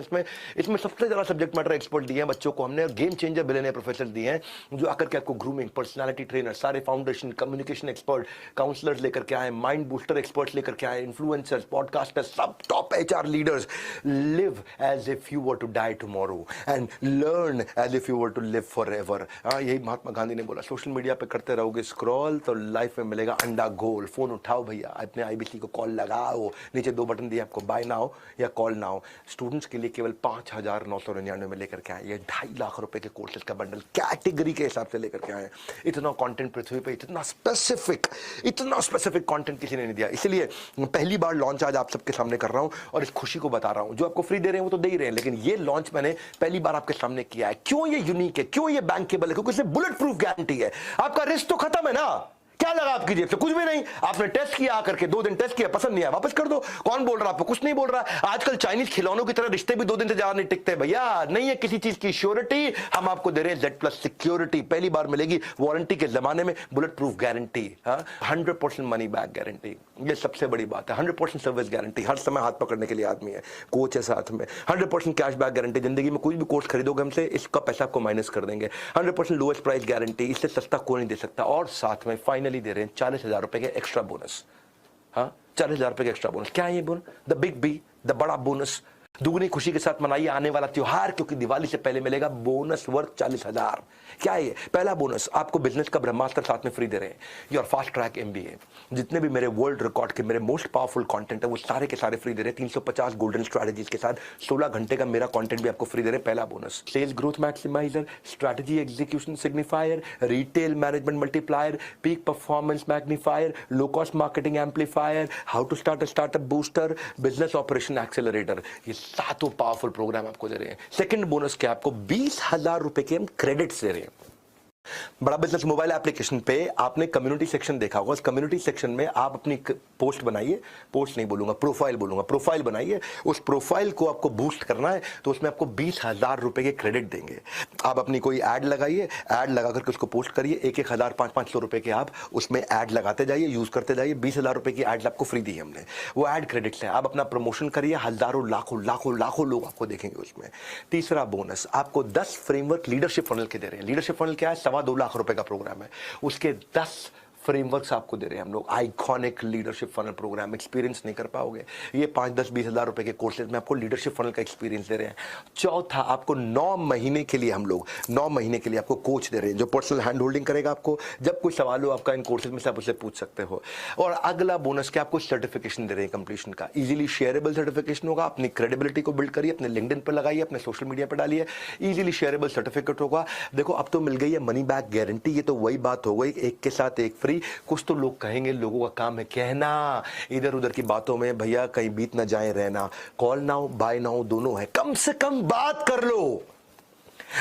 इसमें सबसे ज्यादा सब्जेक्ट मैटर एक्सपर्ट दिए हैं बच्चों को हमने, गेम चेंजर बिलियनियर प्रोफेसर दिए हैं जो आकर के आपको ग्रूमिंग, पर्सनालिटी ट्रेनर, सारे फाउंडेशन, कम्युनिकेशन एक्सपर्ट, काउंसलर्स लेकर के आए, माइंड बूस्टर एक्सपर्ट्स लेकर के आए, इन्फ्लुएंसर्स, पॉडकास्टर्स, सब top HR leaders. Live as if you were to die tomorrow and learn as if you were to live forever. यही महात्मा गांधी ने बोला। सोशल मीडिया पे करते रहोगे स्क्रॉल तो लाइफ में मिलेगा अंडा गोल। फोन उठाओ भैया, अपने आईबीसी को कॉल लगाओ, नीचे 2 बटन दिए आपको, बाय नाउ या कॉल नाउ। स्टूडेंट्स के लिए केवल 5,999 में लेकर के आए। ये 2.5 लाख रुपए के कोर्सेज का बंडल कैटेगरी के हिसाब से लेकर के आए। इतना कंटेंट पृथ्वी पे, इतना स्पेसिफिक कंटेंट किसी ने नहीं दिया। इसलिए पहली बार लॉन्च आज आप सबके सामने कर रहा हूं और इस खुशी को बता रहा हूं। जो आपको फ्री दे रहे हैं वो तो दे ही रहे हैं, लेकिन ये लॉन्च मैंने पहली बार आपके सामने किया है। क्यों ये यूनिक है, क्यों ये बैंकेबल है? क्योंकि इसमें बुलेट प्रूफ गारंटी है। आपका रिस्क तो खत्म है ना, क्या लगा आपकी जेब से? कुछ भी नहीं। आपने टेस्ट किया आकर के, 2 दिन टेस्ट किया, पसंद नहीं आया, वापस कर दो। कौन बोल रहा है आपको? कुछ नहीं बोल रहा है। आजकल चाइनीज खिलौनों की तरह रिश्ते भी 2 दिन से ज्यादा नहीं टिकते भैया। नहीं है किसी चीज की श्योरिटी, हम आपको दे रहे हैं Z+ सिक्योरिटी। पहली बार मिलेगी वारंटी के जमाने में bullet proof guarantee, 100% money back guarantee. ये सबसे बड़ी बात है। 100% सर्विस गारंटी, हर समय हाथ पकड़ने के लिए आदमी है, कोच है साथ में। 100% कैश बैक गारंटी, जिंदगी में कोई भी कोर्स खरीदोगे हमसे इसका पैसा आपको माइनस कर देंगे। 100% लोएस्ट प्राइस गारंटी, इससे सस्ता कोई नहीं दे सकता। और साथ में फाइनली दे रहे हैं 40,000 रुपए के एक्स्ट्रा बोनस। 40,000 रुपए के एक्स्ट्रा बोनस। क्या है ये bonus? The big B, the बड़ा बोनस। दुगनी खुशी के साथ मनाइए आने वाला त्योहार, क्योंकि दिवाली से पहले मिलेगा बोनस वर्थ 40,000। क्या है ये? पहला बोनस, आपको बिजनेस का ब्रह्मास्त्र साथ में फ्री दे रहे हैं। योर फास्ट ट्रैक MBA, जितने भी मेरे वर्ल्ड रिकॉर्ड के मेरे मोस्ट पावरफुल कंटेंट है वो सारे के सारे फ्री दे रहे हैं। 350 गोल्डन स्ट्रैटेजीज के साथ 16 घंटे का मेरा कंटेंट भी आपको फ्री दे रहे हैं। पहला bonus. Sales growth maximiser, strategy execution signifier, retail management multiplier, peak performance magnifier, low cost marketing amplifier, how to start a startup booster, business operation accelerator. ये 7 पावरफुल प्रोग्राम आपको दे रहे हैं। सेकंड बोनस क्या? आपको 20,000 रुपए के हम क्रेडिट्स दे रहे हैं। बड़ा बिजनेस मोबाइल एप्लीकेशन पे आपने कम्युनिटी सेक्शन देखा होगा। उस कम्युनिटी सेक्शन में आप अपनी पोस्ट बनाइए, पोस्ट नहीं बोलूंगा, प्रोफाइल बोलूंगा, प्रोफाइल बनाइए। उस प्रोफाइल को आपको बूस्ट करना है तो उसमें आपको 20,000 रुपए के क्रेडिट देंगे। आप अपनी कोई ऐड लगाइए, ऐड लगा करके उसको पोस्ट करिए। 1,000, 500 रुपए के आप उसमें ऐड लगाते जाइए, यूज करते जाइए। 20,000 रुपए की ऐड आपको फ्री दी है हमने, वो ऐड क्रेडिट्स है। आप अपना प्रमोशन करिए, हजारों लाखों लोग आपको देखेंगे उसमें। तीसरा बोनस, आपको 10 फ्रेमवर्क लीडरशिप फनल के दे रहे हैं। लीडरशिप फनल क्या है? 2.25 लाख रुपए का प्रोग्राम है। उसके 10 फ्रेमवर्क्स आपको दे रहे हैं हम लोग। Iconic leadership funnel programme, experience नहीं कर पाओगे। ये 5, 10, 20,000 रुपए के कोर्सेज में आपको लीडरशिप फनल का एक्सपीरियंस दे रहे हैं। चौथा, आपको 9 महीने के लिए हम लोग 9 महीने के लिए आपको कोच दे रहे हैं जो पर्सनल हैंड होल्डिंग करेगा आपको। जब कोई सवाल हो आपका इन कोर्सेज में से आप उससे पूछ सकते हो। और अगला बोनस क्या? आपको सर्टिफिकेशन दे रहे हैं कंप्लीशन का। इजीली शेयरेबल सर्टिफिकेशन होगा। अपनी क्रेडिबिलिटी को बिल्ड करिए, अपने लिंक्डइन पर लगाइए, अपने सोशल मीडिया पर डालिए। इजीली शेयरेबल सर्टिफिकेट होगा। देखो अब तो मिल गई है मनी बैक गारंटी। ये तो वही बात हो गई, एक के साथ एक फ्री। कुछ तो लोग कहेंगे, लोगों का काम है कहना, इधर उधर की बातों में भैया कहीं बीत ना जाए रहना। कॉल नाउ बाय नाउ दोनों है, कम से कम बात कर लो।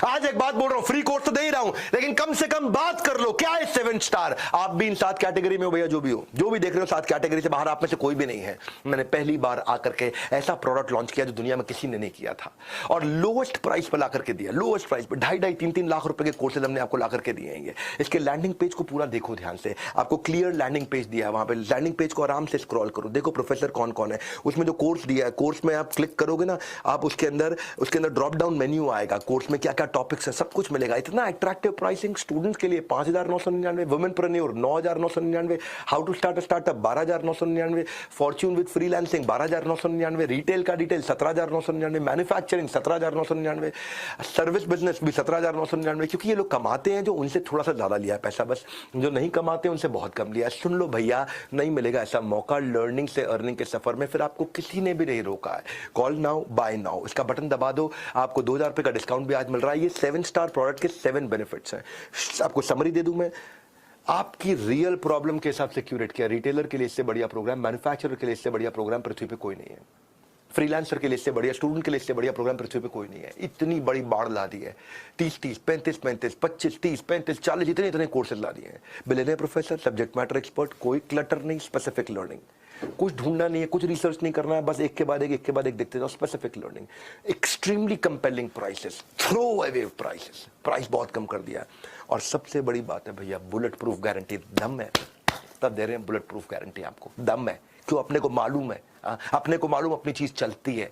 आज एक बात बोल रहा हूं, फ्री कोर्स तो दे ही रहा हूं, लेकिन कम से कम बात कर लो। क्या है 7 स्टार? आप भी इन 7 कैटेगरी में हो भैया, जो भी हो, जो भी देख रहे हो 7 कैटेगरी से बाहर आप में से कोई भी नहीं है। मैंने पहली बार आकर के ऐसा प्रोडक्ट लॉन्च किया जो दुनिया में किसी ने नहीं किया था, और लोएस्ट प्राइस पर लाकर के दिया। लोएस्ट प्राइस पर 2.5, 3 लाख रुपए के कोर्सेज हमने आपको लाकर के दिए हैं। इसके लैंडिंग पेज को पूरा देखो ध्यान से, आपको क्लियर लैंडिंग पेज दिया है। वहां पे लैंडिंग पेज को आराम से स्क्रॉल करो, देखो प्रोफेसर कौन कौन है। उसमें जो कोर्स दिया है, कोर्स में आप क्लिक करोगे ना, आप उसके अंदर ड्रॉप डाउन मेन्यू आएगा। कोर्स में क्या क्या टॉपिक्स है सब कुछ मिलेगा। इतना अट्रैक्टिव प्राइसिंग स्टूडेंट्स के लिए 5,999, womenpreneur 9,999, how to start a startup 12,999, fortune with freelancing 12,999, retail का डिटेल 17,999, मैन्युफैक्चरिंग 17,999, सर्विस बिजनेस भी 17,999। क्योंकि ये लोग कमाते हैं जो उनसे थोड़ा सा ज्यादा लिया है पैसा, बस जो नहीं कमाते उनसे बहुत कम लिया। सुन लो भैया, नहीं मिलेगा ऐसा मौका लर्निंग से अर्निंग के सफर में, फिर आपको किसी ने भी नहीं रोका है। कॉल नाउ बाय नाउ, इसका बटन दबा दो, आपको 2,000 रुपए का डिस्काउंट भी आज मिल रहा है। ये 7 स्टार प्रोडक्ट के 7 बेनिफिट्स हैं। आपको समरी दे दूं मैं, आपकी रियल प्रॉब्लम के हिसाब से क्यूरेट किया। रिटेलर के लिए इससे बढ़िया प्रोग्राम, मैन्युफैक्चरर के लिए इससे बढ़िया प्रोग्राम पृथ्वी पे कोई नहीं है, फ्रीलांसर के लिए इससे बढ़िया, स्टूडेंट के लिए इससे बढ़िया प्रोग्राम पृथ्वी पे कोई नहीं है। इतनी बड़ी बाढ़ ला दी है, 30 30 35 35 25 30 35 40 इतने इतने कोर्सेज ला दिए हैं। Billionaire professor, subject matter expert, कोई क्लटर नहीं, स्पेसिफिक लर्निंग, कुछ ढूंढना नहीं है, कुछ रिसर्च नहीं करना है, बस एक के बाद एक देखते जाओ। Specific learning, extremely compelling prices, throw away prices, price बहुत कम कर दिया है। और सबसे बड़ी बात है भैया, बुलेट प्रूफ गारंटी। दम है तब दे रहे हैं बुलेट प्रूफ गारंटी आपको, दम है। क्यों? अपने को मालूम है, अपने को मालूम अपनी चीज चलती है।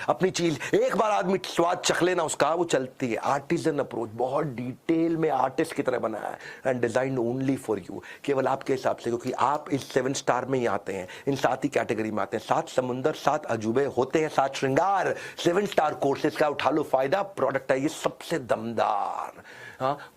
अपनी चीज एक बार आदमी स्वाद चख लेना उसका, वो चलती है। आर्टिजन अप्रोच, बहुत डिटेल में आर्टिस्ट की तरह बनाया है and design only for you, केवल आपके हिसाब से, क्योंकि आप इस 7 स्टार में ही आते हैं, इन 7 ही कैटेगरी में आते हैं। 7 समुंदर, 7 अजूबे होते हैं, 7 श्रृंगार। 7 स्टार कोर्सेज का उठा लो फायदा, प्रोडक्ट है ये सबसे दमदार।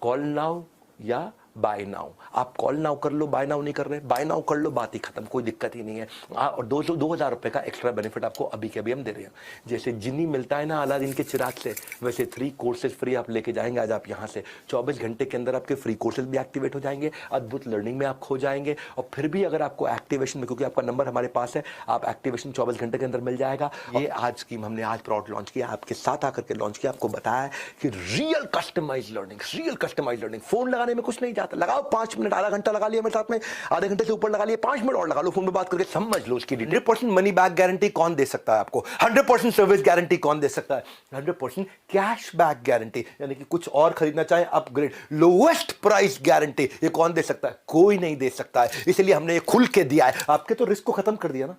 कॉल नाउ या बाय नाउ। आप कॉल नाउ कर लो, बाय नाउ नहीं कर रहे, बाय नाउ कर लो, बात ही खत्म, कोई दिक्कत ही नहीं है। और 2,000 रुपए का एक्स्ट्रा बेनिफिट आपको अभी के अभी हम दे रहे हैं। जैसे जिन्नी मिलता है ना अलादीन के चिराग से, वैसे 3 कोर्सेज फ्री आप लेके जाएंगे आज आप यहाँ से। 24 घंटे के अंदर आपके फ्री कोर्सेज भी एक्टिवेट हो जाएंगे, अद्भुत लर्निंग में आप खो जाएंगे। और फिर भी अगर आपको एक्टिवेशन में, क्योंकि आपका नंबर हमारे पास है, आप एक्टिवेशन 24 घंटे के अंदर मिल जाएगा। ये आज स्कीम हमने आज प्रोडक्ट लॉन्च किया, आपके साथ आकर के लॉन्च किया, आपको बताया कि रियल कस्टमाइज लर्निंग, फोन लगाने में कुछ नहीं जाता। लगाओ 5 मिनट, आधा घंटा लगा लिया मेरे साथ में, आधे घंटे से ऊपर लगा लिया, 5 मिनट और लगा लो, फोन पे बात करके समझ लो उसकी डिटेल। 100% मनी बैक गारंटी कौन दे सकता है आपको? 100% सर्विस गारंटी कौन दे सकता है? 100% कैश बैक गारंटी, यानी कि कुछ और खरीदना चाहे अपग्रेड, लोएस्ट प्राइस गारंटी, ये कौन दे सकता है? कोई नहीं दे सकता है। इसलिए हमने ये खुल के दिया है। आपके तो रिस्क को खत्म कर दिया ना,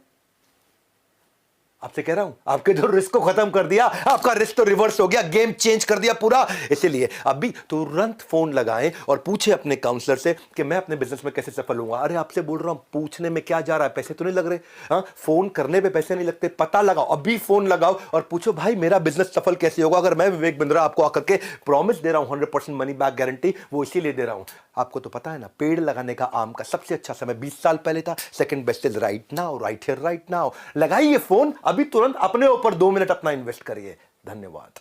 आपसे कह रहा हूं, आपके जो रिस्क को खत्म कर दिया, आपका रिस्क तो रिवर्स हो गया, गेम चेंज कर दिया पूरा। इसलिए अभी तुरंत फोन लगाएं और पूछे अपने काउंसलर से कि मैं अपने बिजनेस में कैसे सफल होऊंगा। अरे आपसे बोल रहा हूं, पूछने में क्या जा रहा है, पैसे तो नहीं लग रहे। फोन करने पे पैसे नहीं लगते, पता लगाओ, अभी फोन लगाओ और पूछो भाई मेरा बिजनेस सफल कैसे होगा। अगर मैं विवेक बिंद्रा आपको आकर के प्रॉमिस दे रहा हूं 100% मनी बैक गारंटी, वो इसीलिए दे रहा हूं। आपको तो पता है ना, पेड़ लगाने का आम का सबसे अच्छा समय 20 साल पहले था। Second best is right now, right here right now. लगाइए फोन अभी तुरंत, अपने ऊपर 2 मिनट अपना इन्वेस्ट करिए। धन्यवाद।